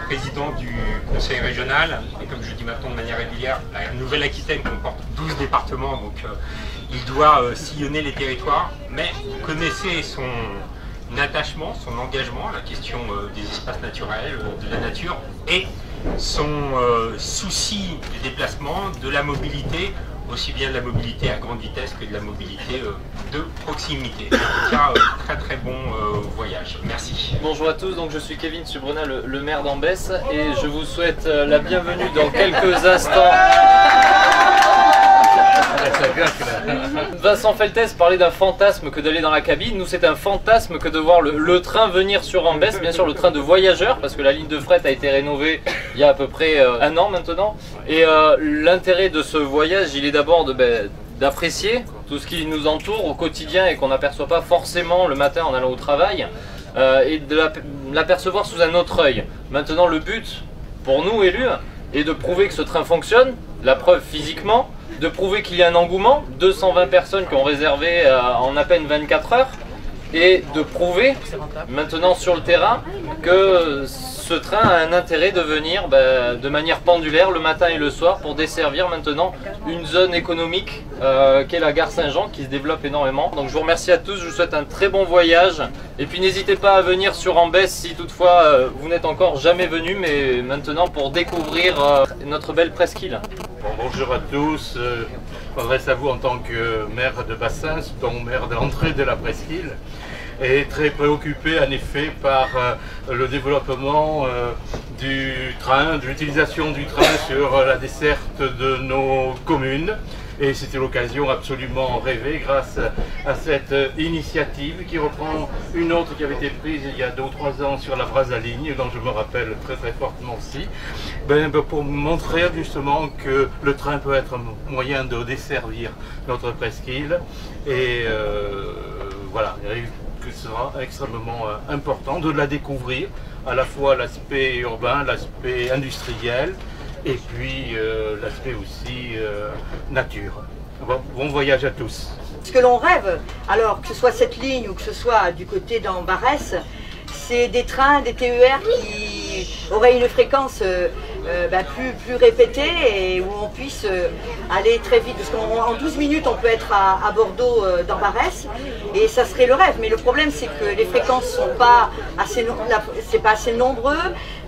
président du conseil régional, et comme je le dis maintenant de manière régulière, la Nouvelle-Aquitaine comporte 12 départements, donc il doit sillonner les territoires, mais vous connaissez son attachement, son engagement à la question des espaces naturels, de la nature, et son souci du déplacement, de la mobilité, aussi bien de la mobilité à grande vitesse que de la mobilité de proximité. En tout cas, très très bon voyage. Merci. Bonjour à tous, donc je suis Kevin Subrenat, le maire d'Ambès, et je vous souhaite la bienvenue dans quelques instants. Vincent Feltès parlait d'un fantasme que d'aller dans la cabine. Nous, c'est un fantasme que de voir le train venir sur Ambès, bien sûr le train de voyageurs, parce que la ligne de fret a été rénovée il y a à peu près un an maintenant. Et l'intérêt de ce voyage, il est d'abord d'apprécier tout ce qui nous entoure au quotidien et qu'on n'aperçoit pas forcément le matin en allant au travail, et de l'apercevoir sous un autre œil. Maintenant, le but, pour nous élus, est de prouver que ce train fonctionne, la preuve physiquement, de prouver qu'il y a un engouement, 220 personnes qui ont réservé en à peine 24 heures, et de prouver maintenant sur le terrain que ce train a un intérêt de venir de manière pendulaire le matin et le soir pour desservir maintenant une zone économique qu'est la gare Saint-Jean, qui se développe énormément. Donc je vous remercie à tous, je vous souhaite un très bon voyage, et puis n'hésitez pas à venir sur Ambès si toutefois vous n'êtes encore jamais venu, mais maintenant pour découvrir notre belle presqu'île. Bonjour à tous, je m'adresse à vous en tant que maire de Bassins, donc maire de l'entrée de la presqu'île, et très préoccupé en effet par le développement du train, de l'utilisation du train sur la desserte de nos communes. Et c'était l'occasion absolument rêvée grâce à cette initiative qui reprend une autre qui avait été prise il y a 2 ou 3 ans sur la Brazaligne, dont je me rappelle très très fortement aussi, pour montrer justement que le train peut être un moyen de desservir notre presqu'île, et voilà, que ce sera extrêmement important de la découvrir, à la fois l'aspect urbain, l'aspect industriel, et puis l'aspect aussi nature. Bon voyage à tous. Ce que l'on rêve, alors que ce soit cette ligne ou que ce soit du côté d'Ambarès, c'est des trains, des TER qui auraient une fréquence plus répétée, et où on puisse aller très vite. Parce qu'en 12 minutes, on peut être à Bordeaux d'Ambarès, et ça serait le rêve. Mais le problème, c'est que les fréquences sont pas assez nombreux.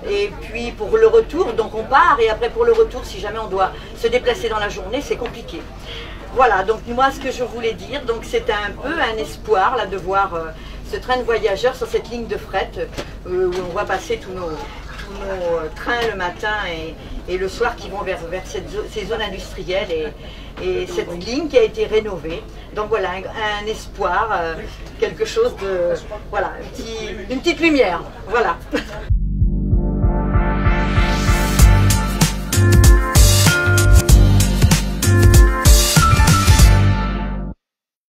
Et puis pour le retour, donc on part, et après pour le retour, si jamais on doit se déplacer dans la journée, c'est compliqué. Voilà, donc moi ce que je voulais dire, donc c'est un peu un espoir là de voir ce train de voyageurs sur cette ligne de fret où on voit passer tous nos trains le matin et le soir qui vont vers ces zones industrielles, et cette ligne qui a été rénovée. Donc voilà, un espoir, quelque chose de, voilà, une petite lumière, voilà.